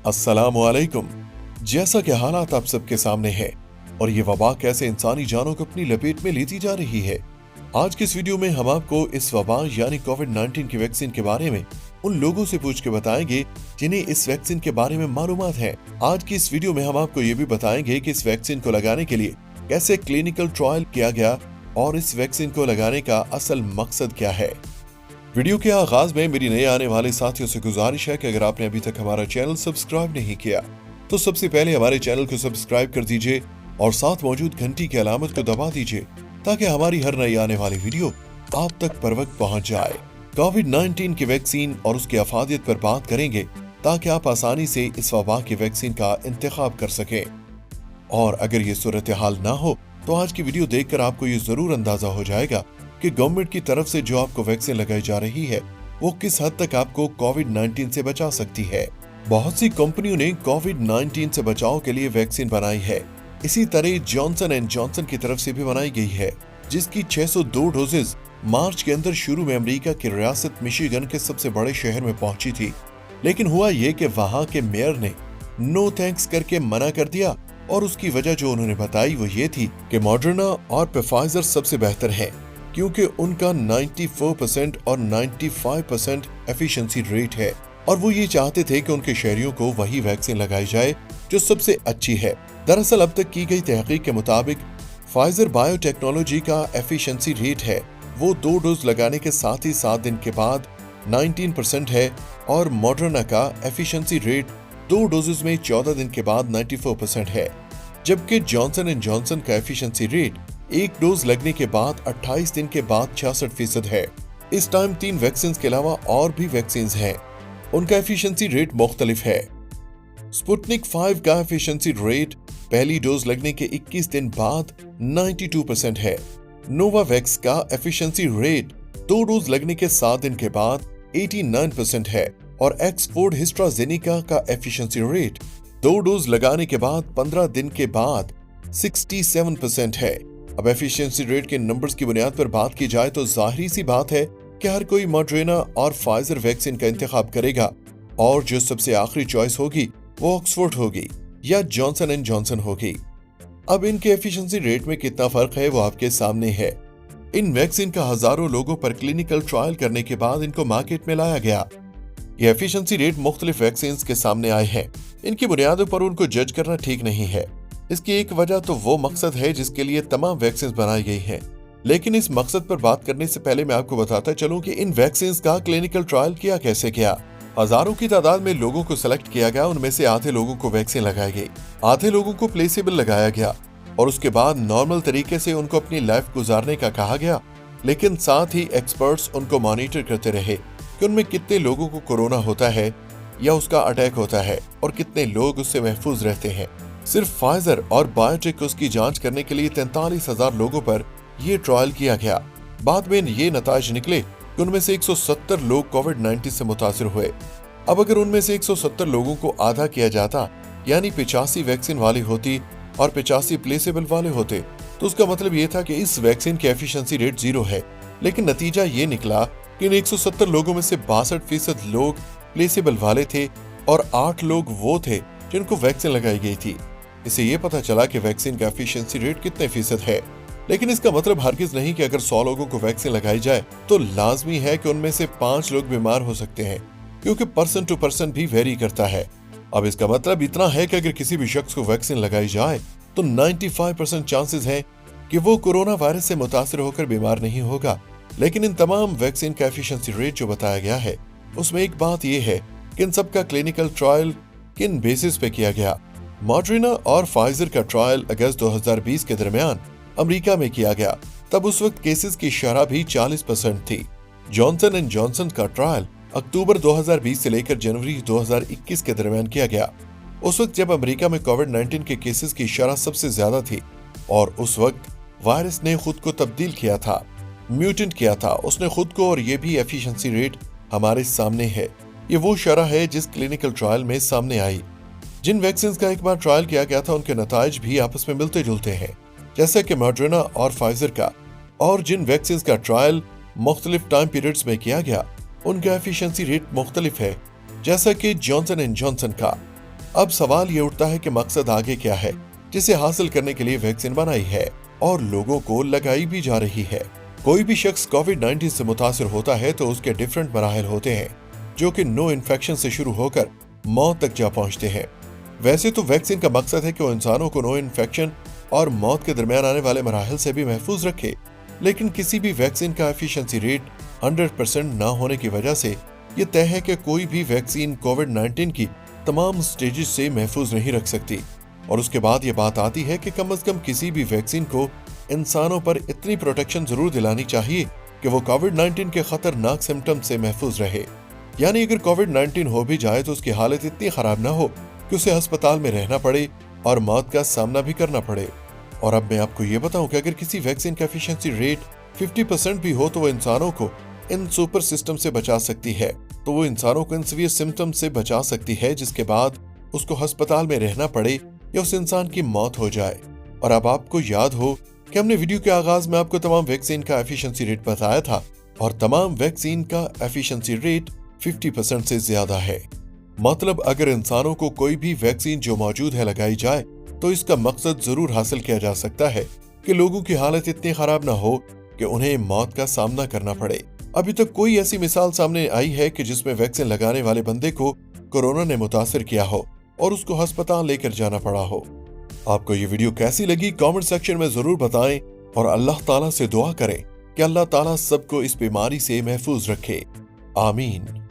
अस्सलामुअलैकुम। जैसा कि हालात आप सबके सामने है और ये वबा कैसे इंसानी जानों को अपनी लपेट में लेती जा रही है, आज की इस वीडियो में हम आपको इस वबा यानी कोविड-19 की वैक्सीन के बारे में उन लोगों से पूछ के बताएंगे जिन्हें इस वैक्सीन के बारे में मालूमात है। आज की इस वीडियो में हम आपको ये भी बताएंगे कि इस वैक्सीन को लगाने के लिए कैसे क्लिनिकल ट्रायल किया गया और इस वैक्सीन को लगाने का असल मकसद क्या है। वीडियो के आगाज में मेरी नए आने वाले साथियों से गुजारिश है कि अगर आपने अभी तक हमारा चैनल सब्सक्राइब नहीं किया तो सबसे पहले हमारे चैनल को सब्सक्राइब कर दीजिए और साथ मौजूद घंटी की अलामत को दबा दीजिए ताकि हमारी हर नई आने वाली वीडियो आप तक पर वक्त पहुंच जाए। कोविड-19 की वैक्सीन और उसकी अफादियत पर बात करेंगे ताकि आप आसानी से इस वबा की वैक्सीन का इंतखाब कर सकें। और अगर ये सूरत हाल ना हो तो आज की वीडियो देखकर आपको ये जरूर अंदाजा हो जाएगा कि गवर्नमेंट की तरफ से जो आपको वैक्सीन लगाई जा रही है वो किस हद तक आपको कोविड-19 से बचा सकती है। बहुत सी कंपनियों ने कोविड-19 से बचाव के लिए वैक्सीन बनाई है। इसी तरह जॉनसन एंड जॉनसन की तरफ से भी बनाई गई है, जिसकी 602 डोजेज मार्च के अंदर शुरू में अमेरिका की रियासत मिशिगन के सबसे बड़े शहर में पहुंची थी। लेकिन हुआ ये कि वहां के मेयर ने नो थैंक्स करके मना कर दिया और उसकी वजह जो उन्होंने बताई वो ये थी कि मॉडर्ना और फाइजर सबसे बेहतर है क्योंकि उनका 94% और 95% एफिशिएंसी रेट है और वो ये चाहते थे कि उनके शहरियों को वही वैक्सीन लगाई जाए जो सबसे अच्छी है। दरअसल अब तक की गई तहकीक के मुताबिक फाइजर बायोटेक्नोलॉजी का एफिशिएंसी रेट है वो 2 डोज लगाने के साथ ही 7 दिन के बाद 19% है और मॉडर्ना का एफिशिएंसी रेट 2 डोजेज में 14 दिन के बाद 94% है, जबकि जॉनसन एंड जॉनसन का एफिशिएंसी रेट 1 डोज लगने के बाद 28 दिन के बाद 66% है। इस टाइम 3 वैक्सीन के अलावा और भी वैक्सीन हैं, उनका एफिशिएंसी रेट मुख्तलिफ है। स्पुतनिक 5 का एफिशिएंसी रेट पहली डोज लगने के 21 दिन बाद 92% है। नोवावैक्स का एफिशिएंसी रेट 2 डोज लगने के 7 दिन के बाद 89% है और ऑक्सफोर्ड एस्ट्राजेनेका का एफिशिएंसी रेट 2 डोज लगाने के बाद 15 दिन के बाद 67% है। अब एफिशिएंसी रेट के नंबर्स की बुनियाद पर बात की जाए तो जाहिर सी बात है कि हर कोई मॉडर्ना और फाइजर वैक्सीन का इंतखाब करेगा और जो सबसे आखिरी चॉइस होगी वो ऑक्सफोर्ड होगी या जॉनसन एंड जॉनसन होगी। अब इनके एफिशिएंसी रेट में कितना फर्क है वो आपके सामने है। इन वैक्सीन का हजारों लोगों पर क्लिनिकल ट्रायल करने के बाद इनको मार्केट में लाया गया। ये एफिशिएंसी रेट मुख्तलिफ वैक्सीन के सामने आए हैं, इनकी बुनियादों पर उनको जज करना ठीक नहीं है। इसकी एक वजह तो वो मकसद है जिसके लिए तमाम वैक्सीन बनाई गई हैं। लेकिन इस मकसद पर बात करने से पहले मैं आपको बताता चलूं कि इन वैक्सीन का क्लिनिकल ट्रायल किया कैसे गया। हजारों की तादाद में लोगों को सिलेक्ट किया गया, उनमें से आधे लोगों को वैक्सीन लगाई गई, आधे लोगों को प्लेसेबल लगाया गया और उसके बाद नॉर्मल तरीके से उनको अपनी लाइफ गुजारने का कहा गया। लेकिन साथ ही एक्सपर्ट्स उनको मॉनिटर करते रहे कि उनमें कितने लोगों को कोरोना होता है या उसका अटैक होता है और कितने लोग उससे महफूज रहते हैं। सिर्फ फाइजर और बायोटेक उसकी जांच करने के लिए 43,000 लोगों पर यह ट्रायल किया गया। बाद में ये नताज निकले कि उनमें से 170 लोग कोविड-19 से मुतासिर हुए। अब अगर उनमें से 170 लोगों को आधा किया जाता यानी 85 वैक्सीन वाले होती और 85 प्लेसेबल वाले होते तो उसका मतलब ये था कि इस वैक्सीन की एफिशिएंसी रेट 0 है। लेकिन नतीजा ये निकला कि इन 170 लोगों में से 62% लोग प्लेसेबल वाले थे और 8 लोग वो थे जिनको वैक्सीन लगाई गई थी। इससे ये पता चला कि वैक्सीन का एफिशिएंसी रेट कितने फीसद है। लेकिन इसका मतलब हरगिज नहीं कि अगर 100 लोगों को वैक्सीन लगाई जाए तो लाजमी है कि उनमें से 5 लोग बीमार हो सकते हैं, क्योंकि पर्सन टू पर्सन भी वेरी करता है। अब इसका मतलब इतना है कि अगर किसी भी शख्स को वैक्सीन लगाई जाए तो 95% चांसेस हैं कि वो कोरोना वायरस से मुतासिर होकर बीमार नहीं होगा। लेकिन इन तमाम वैक्सीन का एफिशिएंसी रेट जो बताया गया है उसमें एक बात यह है कि इन सबका क्लिनिकल ट्रायल किन बेसिस पे किया गया। मॉडर्ना और फाइजर का ट्रायल अगस्त 2020 के दरमियान अमेरिका में किया गया, तब उस वक्त केसेस की शरह भी 40% थी। जॉनसन एंड जॉनसन का ट्रायल अक्टूबर 2020 से लेकर जनवरी 2021 के दरमियान किया गया, उस वक्त जब अमेरिका में कोविड-19 के केसेस की शरह सबसे ज्यादा थी और उस वक्त वायरस ने खुद को तब्दील किया था, म्यूटेंट किया था उसने खुद को, और ये भी एफिशिएंसी रेट हमारे सामने है। ये वो शरह है जिस क्लिनिकल ट्रायल में सामने आई। जिन वैक्सीन का एक बार ट्रायल किया गया था उनके नताइज भी आपस में मिलते जुलते हैं, जैसे कि मॉडर्ना और फाइजर का, और जिन वैक्सीन का ट्रायल मुख्तलिफ टाइम पीरियड्स में किया गया उनका एफिशिएंसी रेट मुख्तलिफ है, जैसा कि जॉनसन एंड जॉनसन का। अब सवाल ये उठता है कि मकसद आगे क्या है जिसे हासिल करने के लिए वैक्सीन बनाई है और लोगों को लगाई भी जा रही है। कोई भी शख्स कोविड-19 से मुतासिर होता है तो उसके डिफरेंट मराहल होते हैं जो कि नो इन्फेक्शन से शुरू होकर मौत तक जा पहुंचते हैं। वैसे तो वैक्सीन का मकसद है कि वो इंसानों को नो इन्फेक्शन और मौत के दरमियान आने वाले मराहल से भी महफूज रखे, लेकिन किसी भी वैक्सीन का एफिशिएंसी रेट 100% ना होने की वजह से ये तय है कि कोई भी वैक्सीन कोविड-19 की तमाम स्टेजेस से महफूज नहीं रख सकती। और उसके बाद ये बात आती है कि कम से कम किसी भी वैक्सीन को इंसानों पर इतनी प्रोटेक्शन जरूर दिलानी चाहिए कि वो कोविड-19 के खतरनाक सिम्टम से महफूज रहे। यानी अगर कोविड-19 हो भी जाए तो उसकी हालत इतनी खराब ना हो कि उसे अस्पताल में रहना पड़े और मौत का सामना भी करना पड़े। और अब मैं आपको ये बताऊं कि अगर किसी वैक्सीन का एफिशिएंसी रेट 50% भी हो तो वो इंसानों को इन सुपर सिस्टम से बचा सकती है, तो वो इंसानों को इन सीवियर सिम्टम से बचा सकती है जिसके बाद उसको अस्पताल में रहना पड़े या उस इंसान की मौत हो जाए। और अब आपको याद हो कि हमने वीडियो के आगाज में आपको तमाम वैक्सीन का एफिशिएंसी रेट बताया था और तमाम वैक्सीन का एफिशिएंसी रेट 50% से ज्यादा है। मतलब अगर इंसानों को कोई भी वैक्सीन जो मौजूद है लगाई जाए तो इसका मकसद जरूर हासिल किया जा सकता है कि लोगों की हालत इतनी खराब ना हो कि उन्हें मौत का सामना करना पड़े। अभी तक कोई ऐसी मिसाल सामने आई है कि जिसमें वैक्सीन लगाने वाले बंदे को कोरोना ने मुतासिर किया हो और उसको अस्पताल लेकर जाना पड़ा हो। आपको ये वीडियो कैसी लगी कमेंट सेक्शन में जरूर बताएं और अल्लाह ताला से दुआ करें कि अल्लाह ताला सबको इस बीमारी से महफूज रखे। आमीन।